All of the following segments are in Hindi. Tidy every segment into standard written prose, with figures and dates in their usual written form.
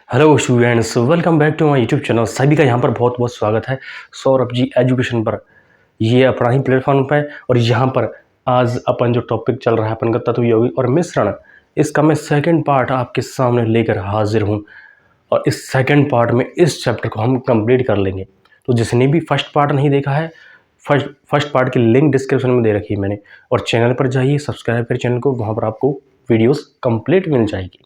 Hello students, welcome back to my YouTube channel. सभी का यहाँ पर बहुत बहुत स्वागत है सौरभ जी एजुकेशन पर। ये अपना ही प्लेटफॉर्म पर है और यहाँ पर आज अपन जो टॉपिक चल रहा है अपन का तत्व यौगिक और मिश्रण, इसका मैं सेकंड पार्ट आपके सामने लेकर हाजिर हूँ। और इस सेकंड पार्ट में इस चैप्टर को हम कंप्लीट कर लेंगे। तो जिसने भी फर्स्ट पार्ट नहीं देखा है, फर्स्ट पार्ट की लिंक डिस्क्रिप्शन में दे रखी है मैंने, और चैनल पर जाइए, सब्सक्राइब करिए चैनल को, वहाँ पर आपको वीडियोज़ कंप्लीट मिल जाएगी।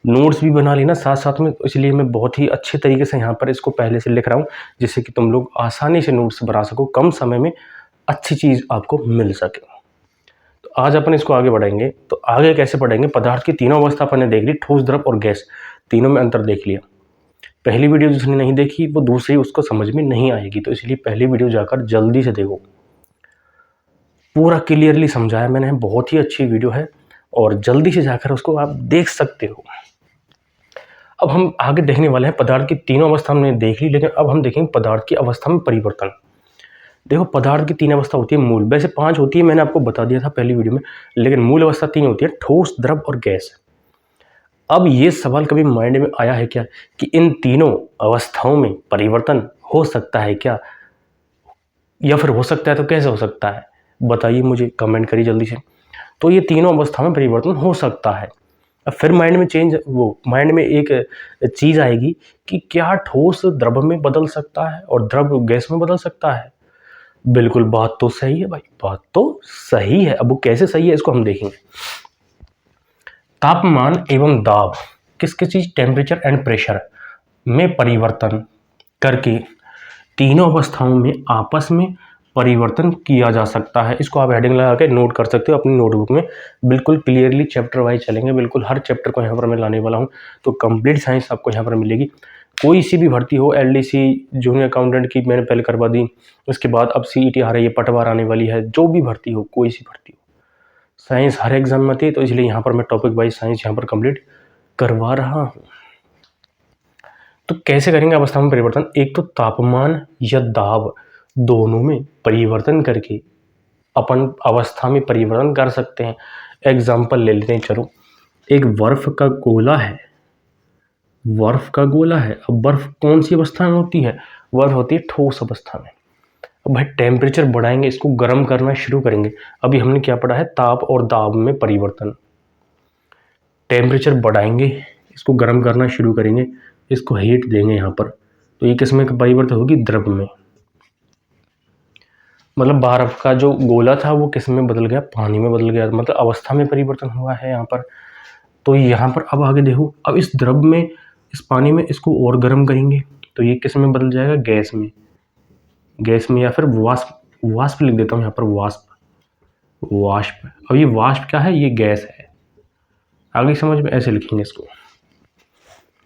नोट्स भी बना लेना साथ साथ में, इसलिए मैं बहुत ही अच्छे तरीके से यहाँ पर इसको पहले से लिख रहा हूँ, जिससे कि तुम लोग आसानी से नोट्स बना सको, कम समय में अच्छी चीज़ आपको मिल सके। तो आज अपन इसको आगे बढ़ाएंगे। तो आगे कैसे बढ़ेंगे, पदार्थ की तीनों अवस्था अपन ने देख ली, ठोस, द्रव और गैस, तीनों में अंतर देख लिया। पहली वीडियो जिसने नहीं देखी वो दूसरी उसको समझ में नहीं आएगी, तो इसलिए पहली वीडियो जाकर जल्दी से देखो, पूरा क्लियरली समझाया मैंने, बहुत ही अच्छी वीडियो है और जल्दी से जाकर उसको आप देख सकते हो। अब हम आगे देखने वाले हैं, पदार्थ की तीनों अवस्था हमने देख ली, लेकिन अब हम देखेंगे पदार्थ की अवस्था में परिवर्तन। देखो, पदार्थ की तीन अवस्था होती है मूल, वैसे 5 होती है, मैंने आपको बता दिया था पहली वीडियो में, लेकिन मूल अवस्था 3 होती है, ठोस, द्रव और गैस। अब ये सवाल कभी माइंड में आया है क्या कि इन तीनों अवस्थाओं में परिवर्तन हो सकता है क्या, या फिर हो सकता है तो कैसे हो सकता है? बताइए मुझे, कमेंट करिए जल्दी से। तो ये तीनों अवस्थाओं में परिवर्तन हो सकता है। अब फिर माइंड में एक चीज़ आएगी कि क्या ठोस द्रव में बदल सकता है और द्रव गैस में बदल सकता है? बिल्कुल, बात तो सही है भाई, बात तो सही है। अब वो कैसे सही है इसको हम देखेंगे। तापमान एवं दाब, किसकी चीज, टेम्परेचर एंड प्रेशर में परिवर्तन करके तीनों अवस्थाओं में आपस में परिवर्तन किया जा सकता है। इसको आप हेडिंग लगा के नोट कर सकते हो अपनी नोटबुक में। बिल्कुल क्लियरली चैप्टर वाइज चलेंगे, बिल्कुल हर चैप्टर को यहाँ पर मैं लाने वाला हूँ, तो कंप्लीट साइंस आपको यहाँ पर मिलेगी। कोई सी भी भर्ती हो, एलडीसी जूनियर अकाउंटेंट की मैंने पहले करवा दी, उसके बाद अब सीईटी आ रही है, पटवार आने वाली है, जो भी भर्ती हो, कोई सी भर्ती हो, साइंस हर एग्जाम में आती है, तो इसलिए यहाँ पर मैं टॉपिक वाइज साइंस यहाँ पर कंप्लीट करवा रहा हूँ। तो कैसे करेंगे अवस्था में परिवर्तन? एक तो तापमान या दाब दोनों में परिवर्तन करके अपन अवस्था में परिवर्तन कर सकते हैं। एग्जाम्पल ले लेते हैं, चलो, एक बर्फ का गोला है, बर्फ का गोला है। अब बर्फ कौन सी अवस्था में होती है? बर्फ होती है ठोस अवस्था में। अब भाई टेम्परेचर बढ़ाएंगे, इसको गर्म करना शुरू करेंगे। अभी हमने क्या पढ़ा है, ताप और दाब में परिवर्तन। टेम्परेचर बढ़ाएंगे, इसको गर्म करना शुरू करेंगे, इसको हीट देंगे यहाँ पर, तो ये किस में परिवर्तन होगी? द्रव में। मतलब बर्फ का जो गोला था वो किस में बदल गया? पानी में बदल गया, मतलब अवस्था में परिवर्तन हुआ है यहाँ पर। तो यहाँ पर अब आगे देखो, अब इस द्रव में, इस पानी में इसको और गर्म करेंगे, तो ये किस में बदल जाएगा? गैस में। गैस में, या फिर वाष्प, वाष्प लिख देता हूँ यहाँ पर, वाष्प, वाष्प। अब ये वाष्प क्या है? ये गैस है। आगे समझ में ऐसे लिखेंगे इसको।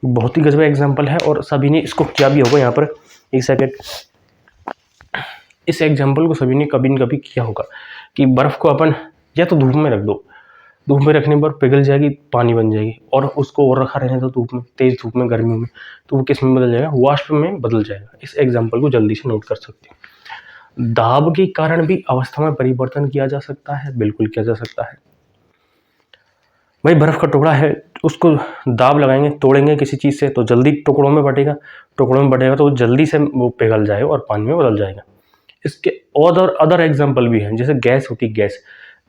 बहुत ही गजब एग्जाम्पल है और सभी ने इसको किया भी होगा। यहाँ पर एक सेकेंड, इस एग्जाम्पल को सभी ने कभी न कभी किया होगा कि बर्फ़ को अपन या तो धूप में रख दो, धूप में रखने पर पिघल जाएगी, पानी बन जाएगी, और उसको और रखा रहने दो धूप में, तेज़ धूप में, गर्मियों में, तो वो किस में बदल जाएगा? वाष्प में बदल जाएगा। इस एग्जाम्पल को जल्दी से नोट कर सकते हो। दाब के कारण भी अवस्था में परिवर्तन किया जा सकता है, बिल्कुल किया जा सकता है। भाई बर्फ़ का टुकड़ा है, उसको दाब लगाएंगे, तोड़ेंगे किसी चीज़ से, तो जल्दी टुकड़ों में बटेगा, टुकड़ों में बटेगा तो जल्दी से वो पिघल जाएगा और पानी में बदल जाएगा। इसके और अदर एग्जाम्पल भी हैं, जैसे गैस होती है, गैस,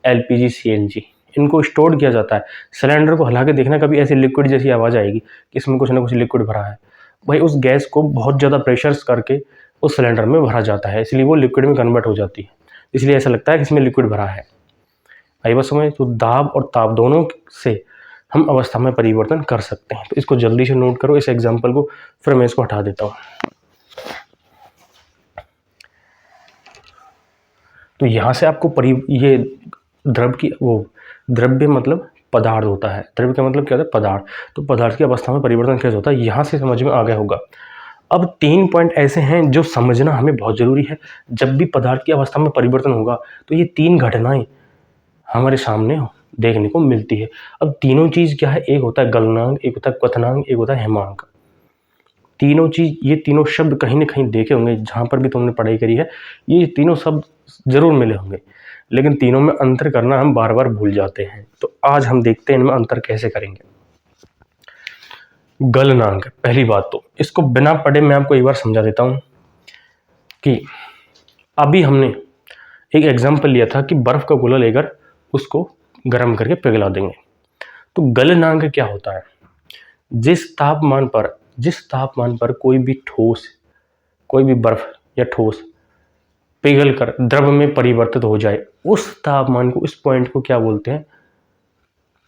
एलपीजी, सीएनजी, इनको स्टोर किया जाता है। सिलेंडर को हिला के देखना, कभी ऐसी लिक्विड जैसी आवाज़ आएगी कि इसमें कुछ ना कुछ लिक्विड भरा है। भाई उस गैस को बहुत ज़्यादा प्रेशर्स करके उस सिलेंडर में भरा जाता है, इसलिए वो लिक्विड में कन्वर्ट हो जाती है, इसलिए ऐसा लगता है कि इसमें लिक्विड भरा है। आई बात समझ? तो दाब और ताप दोनों से हम अवस्था में परिवर्तन कर सकते हैं। तो इसको जल्दी से नोट करो, इस एग्जाम्पल को, फिर मैं इसको हटा देता हूँ। तो यहाँ से आपको ये द्रव की, वो द्रव्य मतलब पदार्थ होता है, द्रव्य का मतलब क्या होता है? पदार्थ। तो पदार्थ की अवस्था में परिवर्तन कैसे होता है, यहाँ से समझ में आ गया होगा। अब 3 पॉइंट ऐसे हैं जो समझना हमें बहुत ज़रूरी है। जब भी पदार्थ की अवस्था में परिवर्तन होगा तो ये 3 घटनाएं हमारे सामने देखने को मिलती है। अब तीनों चीज़ क्या है? एक होता है गलनांक, एक होता है क्वथनांक, एक होता है हेमांक। तीनों चीज़, ये तीनों शब्द कहीं ना कहीं देखे होंगे, जहाँ पर भी तुमने पढ़ाई करी है ये तीनों शब्द जरूर मिले होंगे, लेकिन तीनों में अंतर करना हम बार बार भूल जाते हैं। तो आज हम देखते हैं इनमें अंतर कैसे करेंगे। गलनांक। पहली बात तो इसको बिना पढ़े मैं आपको एक बार समझा देता हूं कि अभी हमने एक एग्जाम्पल लिया था कि बर्फ का गोला लेकर उसको गर्म करके पिघला देंगे। तो गलनांक क्या होता है? जिस तापमान पर कोई भी ठोस, कोई भी बर्फ या ठोस पिघल कर द्रव में परिवर्तित हो जाए, उस तापमान को, इस पॉइंट को क्या बोलते हैं?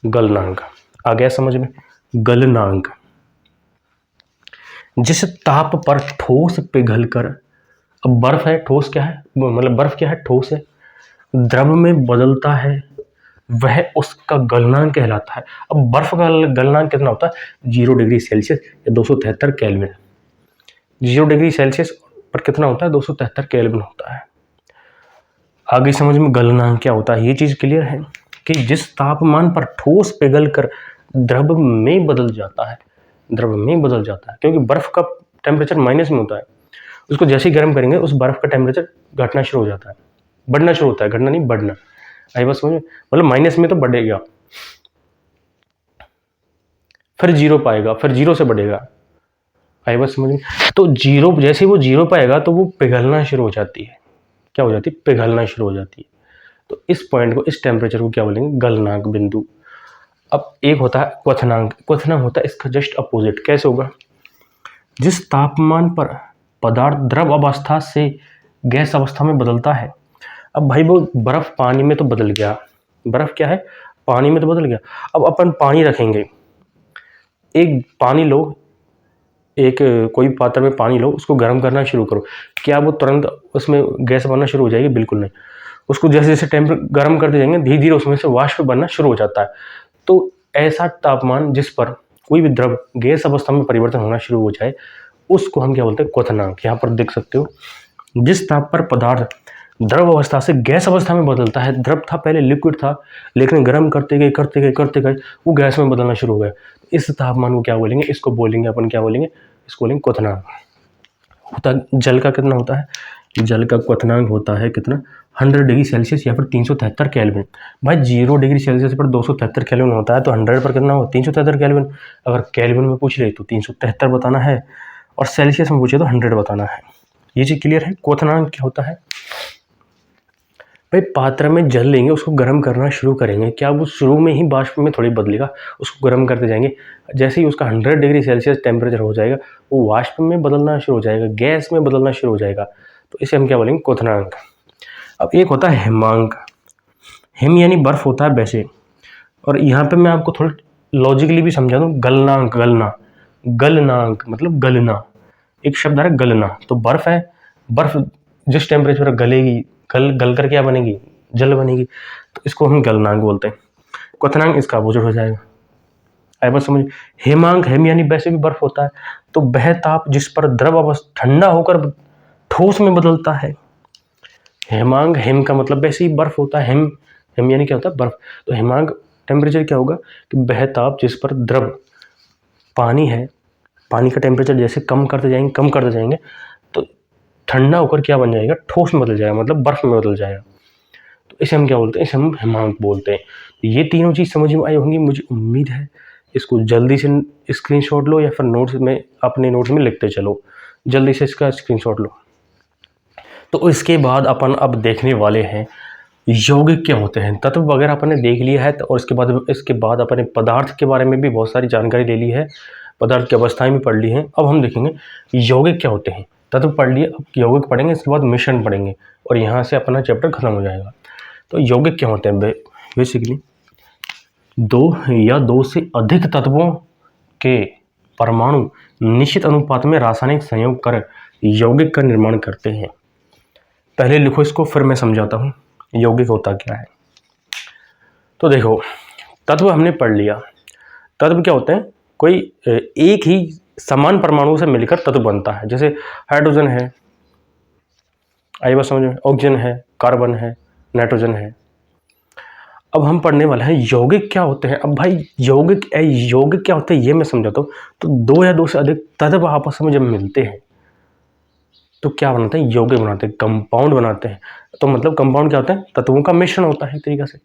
गलनांक। आ गया समझ में? गलनांक। जिस ताप पर ठोस पिघलकर, अब बर्फ है, ठोस क्या है, मतलब बर्फ क्या है? ठोस है, द्रव में बदलता है, वह उसका गलनांक कहलाता है। अब बर्फ का गलनांक कितना होता है? 0 डिग्री सेल्सियस या 273 केल्विन। 0 डिग्री सेल्सियस पर कितना होता है? 273 केल्विन होता है। आगे समझ में गलनांक क्या होता है, ये चीज क्लियर है कि जिस तापमान पर ठोस पिघलकर द्रव में बदल जाता है, द्रव में बदल जाता है, क्योंकि बर्फ का टेम्परेचर माइनस में होता है, उसको जैसे ही गर्म करेंगे उस बर्फ का टेम्परेचर घटना शुरू हो जाता है, बढ़ना शुरू होता है, घटना नहीं बढ़ना। आई बात समझ में? मतलब माइनस में तो बढ़ेगा, फिर जीरो पाएगा, फिर जीरो से बढ़ेगा। आई बात समझ में? तो जीरो, जैसे ही वो जीरो पाएगा तो वो पिघलना शुरू हो जाती है। क्या हो जाती है? पिघलना शुरू हो जाती है। तो इस पॉइंट को, इस टेम्परेचर को क्या बोलेंगे? गलनांक बिंदु। अब एक होता है क्वथनांक। क्वथनांक होता है इसका जस्ट अपोजिट। कैसे होगा? जिस तापमान पर पदार्थ द्रव अवस्था से गैस अवस्था में बदलता है। अब भाई वो बर्फ पानी में तो बदल गया, बर्फ क्या है? पानी में तो बदल गया। अब अपन पानी रखेंगे, एक पानी लो, एक कोई पात्र में पानी लो, उसको गर्म करना शुरू करो, क्या वो तुरंत उसमें गैस बनना शुरू हो जाएगी? बिल्कुल नहीं। उसको जैसे जैसे टेम्परेचर गर्म करते जाएंगे, धीरे धीरे उसमें से वाष्प बनना शुरू हो जाता है। तो ऐसा तापमान जिस पर कोई भी द्रव गैस अवस्था में परिवर्तन होना शुरू हो जाए, उसको हम क्या बोलते हैं? क्वथनांक। यहाँ पर देख सकते हो, जिस ताप पर पदार्थ द्रव अवस्था से गैस अवस्था में बदलता है, द्रव था पहले, लिक्विड था, लेकिन गर्म करते गए वो गैस में बदलना शुरू हो गया। इस तापमान को क्या बोलेंगे? इसको बोलेंगे अपन, क्या बोलेंगे? इसको बोलेंगे क्वथनांक। होता जल का कितना होता है? जल का क्वथनांक होता है कितना? 100 डिग्री सेल्सियस या फिर 373 केल्विन। भाई 0 डिग्री सेल्सियस पर 273 केल्विन होता है, तो 100 पर कितना होगा? 373 केल्विन। अगर केल्विन में पूछ ले तो 373 बताना है, और सेल्सियस में पूछे तो 100 बताना है। ये चीज क्लियर है? क्वथनांक क्या होता है? भाई पात्र में जल लेंगे, उसको गर्म करना शुरू करेंगे, क्या वो शुरू में ही वाष्प में थोड़ी बदलेगा? उसको गर्म करते जाएंगे, जैसे ही उसका 100 डिग्री सेल्सियस टेम्परेचर हो जाएगा, वो वाष्प में बदलना शुरू हो जाएगा, गैस में बदलना शुरू हो जाएगा। तो इसे हम क्या बोलेंगे? क्वथनांक। अब एक होता है हिमांक। हिम यानी बर्फ होता है वैसे, और यहाँ पे मैं आपको थोड़ा लॉजिकली भी समझा दूँ। गलनांक, गलनांक मतलब गलना, एक शब्द है गलना। तो बर्फ है, बर्फ जिस टेम्परेचर पर गलेगी, गल कर क्या बनेगी? जल बनेगी, तो इसको हम गलनांक बोलते हैं। क्वथनांक इसका अपोजिट हो जाएगा। आई बात समझ? हेमांक, हेम यानी वैसे भी बर्फ होता है, तो वह ताप जिस पर द्रव अवस्था ठंडा होकर ठोस में बदलता है। हेमांक, हेम का मतलब वैसे ही बर्फ होता है, हेम, हेम यानी क्या होता है? बर्फ। तो हेमांक टेम्परेचर क्या होगा कि वह ताप जिस पर द्रव, पानी है, पानी का टेम्परेचर जैसे कम करते जाएंगे तो ठंडा होकर क्या बन जाएगा? ठोस में बदल जाएगा, मतलब बर्फ में बदल जाएगा। तो इसे हम क्या बोलते हैं? इसे हम हिमांक बोलते हैं। ये तीनों चीज समझ में आई होंगी, मुझे उम्मीद है। इसको जल्दी से स्क्रीनशॉट लो या फिर नोट्स में, अपने नोट्स में लिखते चलो, जल्दी से इसका स्क्रीनशॉट लो। तो इसके बाद अपन अब देखने वाले हैं यौगिक क्या होते हैं। तत्व वगैरह अपन ने देख लिया है, और इसके बाद अपन ने पदार्थ के बारे में भी बहुत सारी जानकारी ले ली है, पदार्थ की अवस्थाएं भी पढ़ ली हैं। अब हम देखेंगे यौगिक क्या होते हैं। तत्व पढ़ लिए, अब यौगिक पढ़ेंगे, इसके बाद मिश्रण पढ़ेंगे, और यहाँ से अपना चैप्टर खत्म हो जाएगा। तो यौगिक क्या होते हैं? बेसिकली दो या दो से अधिक तत्वों के परमाणु निश्चित अनुपात में रासायनिक संयोग कर यौगिक का निर्माण करते हैं। पहले लिखो इसको, फिर मैं समझाता हूँ यौगिक होता क्या है। तो देखो, तत्व हमने पढ़ लिया। तत्व क्या होते हैं? कोई एक ही समान परमाणु से मिलकर तत्व बनता है, जैसे हाइड्रोजन है, आई बात समझ में, ऑक्सीजन है, कार्बन है, नाइट्रोजन है। अब हम पढ़ने वाले हैं यौगिक क्या होते हैं। अब भाई यौगिक क्या होते हैं ये मैं समझाता हूँ। तो दो या दो से अधिक तत्व आपस में जब मिलते हैं तो क्या बनाते हैं? यौगिक बनाते हैं, कंपाउंड बनाते हैं। तो मतलब कंपाउंड क्या होता है? तत्वों का मिश्रण होता है एक तरीका से।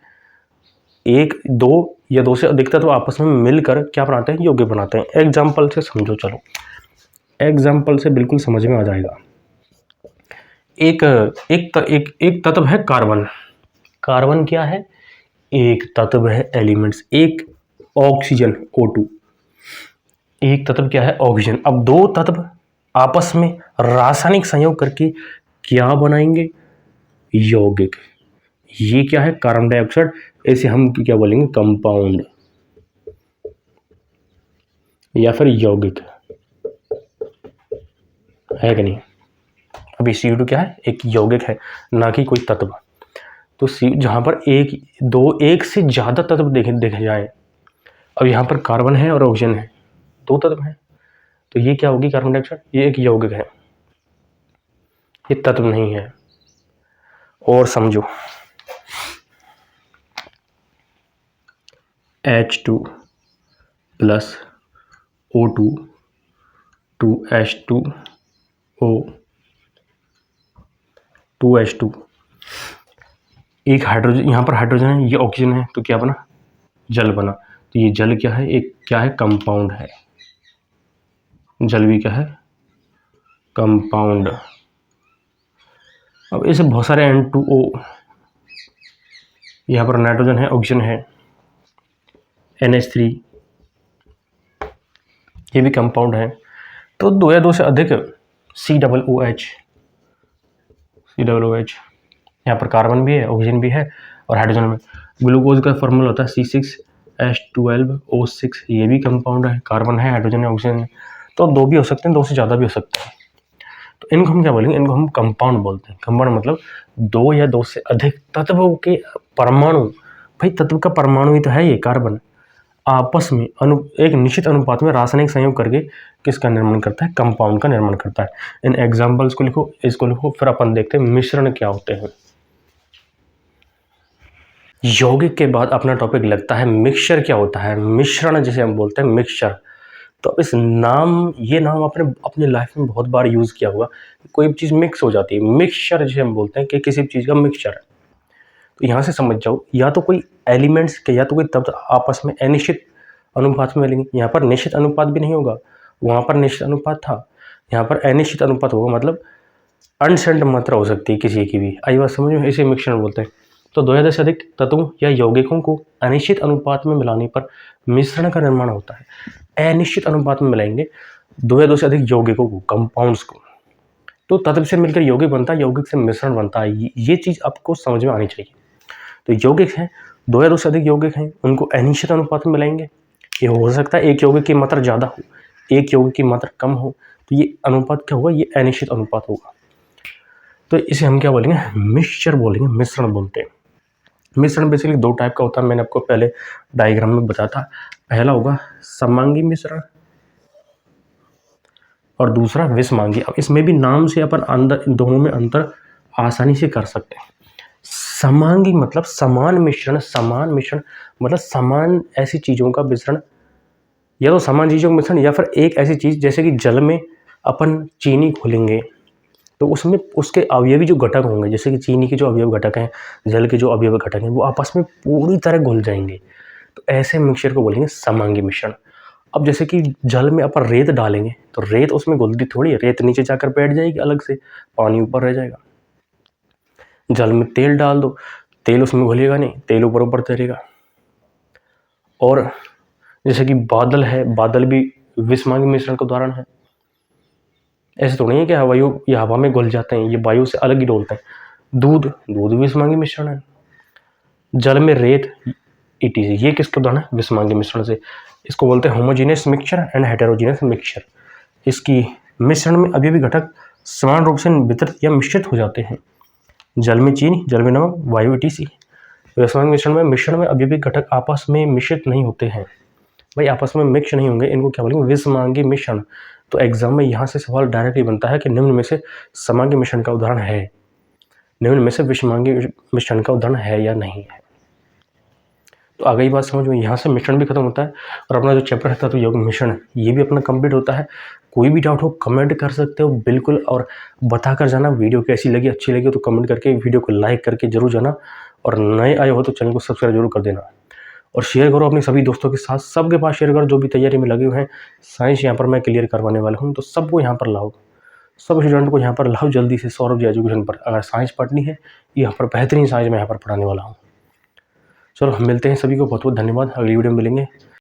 एक, दो या दो से अधिक तत्व आपस में मिलकर क्या बनाते हैं, यौगिक बनाते हैं। एग्जाम्पल से समझो, चलो एग्जाम्पल से बिल्कुल समझ में आ जाएगा। एक तत्व है कार्बन। कार्बन क्या है, एक तत्व है, एलिमेंट्स। एक ऑक्सीजन O2, एक तत्व क्या है, ऑक्सीजन। अब दो तत्व आपस में रासायनिक संयोग करके क्या बनाएंगे, यौगिक। ये क्या है, कार्बन डाइऑक्साइड। इसे हम क्या बोलेंगे, कंपाउंड या फिर यौगिक, है कि नहीं। अभी CO2 क्या है, एक यौगिक है, ना कि कोई तत्व। तो जहां पर एक से ज्यादा तत्व देखे जाए, अब यहाँ पर कार्बन है और ऑक्सीजन है, दो तत्व हैं, तो ये क्या होगी, कार्बन डाइऑक्साइड, ये एक यौगिक है, ये तत्व नहीं है। और समझो H2 plus O2 2H2O 2H2, एक हाइड्रोजन, यहाँ पर हाइड्रोजन है, ये ऑक्सीजन है, तो क्या बना, जल बना। तो ये जल क्या है, एक क्या है, कंपाउंड है। जल भी क्या है, कंपाउंड। अब इसे बहुत सारे N2O, यहाँ पर नाइट्रोजन है, ऑक्सीजन है, NH3, ये भी कंपाउंड है। तो दो या दो से अधिक COOH, यहाँ पर कार्बन भी है, ऑक्सीजन भी है और हाइड्रोजन में। ग्लूकोज का फॉर्मूला होता है C6H12O6, ये भी कंपाउंड है, कार्बन है, हाइड्रोजन है, ऑक्सीजन है। तो दो भी हो सकते हैं, दो से ज़्यादा भी हो सकते हैं। तो इनको हम क्या बोलेंगे, इनको हम कंपाउंड बोलते हैं। कंपाउंड मतलब दो या दो से अधिक तत्वों के परमाणु, भाई तत्व का परमाणु ही तो है ये कार्बन, आपस में एक निश्चित अनुपात में रासायनिक संयोग करके किसका निर्माण करता है, कंपाउंड का निर्माण करता है। इन एग्जांपल्स को लिखो, इसको लिखो, फिर अपन देखते हैं मिश्रण क्या होते हैं। यौगिक के बाद अपना टॉपिक लगता है मिक्सचर क्या होता है, मिश्रण जिसे हम बोलते हैं, मिक्सचर। तो इस ये नाम आपने अपने लाइफ में बहुत बार यूज किया होगा। कोई चीज मिक्स हो जाती है, मिक्सचर जिसे हम बोलते हैं कि किसी चीज का मिक्सचर है। तो यहाँ से समझ जाओ, या तो कोई एलिमेंट्स के या तो कोई तत्व आपस में अनिश्चित अनुपात में मिलेंगे। यहाँ पर निश्चित अनुपात भी नहीं होगा, वहाँ पर निश्चित अनुपात था, यहाँ पर अनिश्चित अनुपात होगा, मतलब अनसेंट मात्रा हो सकती है किसी की भी। आई बात समझ में, इसे मिक्सचर बोलते हैं। तो दो या से अधिक तत्वों या यौगिकों को अनिश्चित अनुपात में मिलाने पर मिश्रण का निर्माण होता है। अनिश्चित अनुपात में मिलाएंगे दो या दो से अधिक यौगिकों को, कंपाउंड्स को, तो तत्व से मिलकर यौगिक बनता है, यौगिक से मिश्रण बनता है। ये चीज आपको समझ में आनी चाहिए। तो यौगिक है, दो या दो से अधिक यौगिक हैं, उनको अनिश्चित अनुपात में मिलाएंगे। ये हो सकता है एक यौगिक की मात्रा ज़्यादा हो, एक यौगिक की मात्रा कम हो, तो ये अनुपात क्या होगा, ये अनिश्चित अनुपात होगा। तो इसे हम क्या बोलेंगे, मिक्सचर बोलेंगे, मिश्रण बोलते हैं। मिश्रण बेसिकली दो टाइप का होता है, मैंने आपको पहले डायग्राम में बताया था। पहला होगा समांगी मिश्रण और दूसरा विषमांगी। अब इसमें भी नाम से अपन अंदर दोनों में अंतर आसानी से कर सकते हैं। समांगी मतलब समान मिश्रण, समान मिश्रण मतलब समान ऐसी चीज़ों का मिश्रण, या तो समान चीज़ों का मिश्रण, या फिर एक ऐसी चीज़ जैसे कि जल में अपन चीनी घोलेंगे तो उसमें उसके अवयवी जो घटक होंगे, जैसे कि चीनी के जो अवयव घटक हैं, जल के जो अवयव घटक हैं, वो आपस में पूरी तरह घुल जाएंगे। तो ऐसे मिक्सचर को बोलेंगे समांगी मिश्रण। अब जैसे कि जल में अपन रेत डालेंगे तो रेत उसमें घुलती थोड़ी है, रेत नीचे जाकर बैठ जाएगी अलग से, पानी ऊपर रह जाएगा। जल में तेल डाल दो, तेल उसमें घुलेगा नहीं, तेल ऊपर ऊपर तैरेगा। और जैसे कि बादल है, बादल भी विषमांगी मिश्रण का उदाहरण है। ऐसे तो नहीं है कि वायु या हवा में घुल जाते हैं, ये वायु से अलग ही डोलते हैं। दूध विषमांगी मिश्रण है। जल में रेत ETC, ये किसके उदाहरण है, विषमांगी मिश्रण से। इसको बोलते हैं homogeneous mixture and heterogeneous mixture. इसकी मिश्रण में अभी भी घटक समान रूप से वितरित या मिश्रित हो जाते हैं। जल में चीनी, जल में नमक, वायु ETC। विषमांगी मिश्रण में अभी भी घटक आपस में मिश्रित नहीं होते हैं, भाई आपस में मिक्स नहीं होंगे, इनको क्या बोलेंगे, विषमांगी मिश्रण। तो एग्जाम में यहाँ से सवाल डायरेक्टली बनता है कि निम्न में से समांगी मिश्रण का उदाहरण है, निम्न में से विषमांगी मिश्रण का उदाहरण है या नहीं है। तो आ गई बात समझ में, यहाँ से मिश्रण भी खत्म होता है और अपना जो चैप्टर है तो योग मिश्रण, ये भी अपना कंप्लीट होता है। कोई भी डाउट हो कमेंट कर सकते हो बिल्कुल, और बता कर जाना वीडियो कैसी लगी, अच्छी लगी तो कमेंट करके वीडियो को लाइक करके जरूर जाना, और नए आए हो तो चैनल को सब्सक्राइब जरूर कर देना। और शेयर करो अपने सभी दोस्तों के साथ, सबके पास शेयर करो जो भी तैयारी में लगे हुए हैं। साइंस यहाँ पर मैं क्लियर करवाने वाला हूँ, तो सबको यहाँ पर लाओ, सब स्टूडेंट को यहाँ पर लाओ जल्दी से सौरभ जी एजुकेशन पर। अगर साइंस पढ़नी है, यहाँ पर बेहतरीन साइंस मैं यहाँ पर पढ़ाने वाला हूँ। चलो हम मिलते हैं, सभी को बहुत बहुत धन्यवाद, अगली वीडियो में मिलेंगे।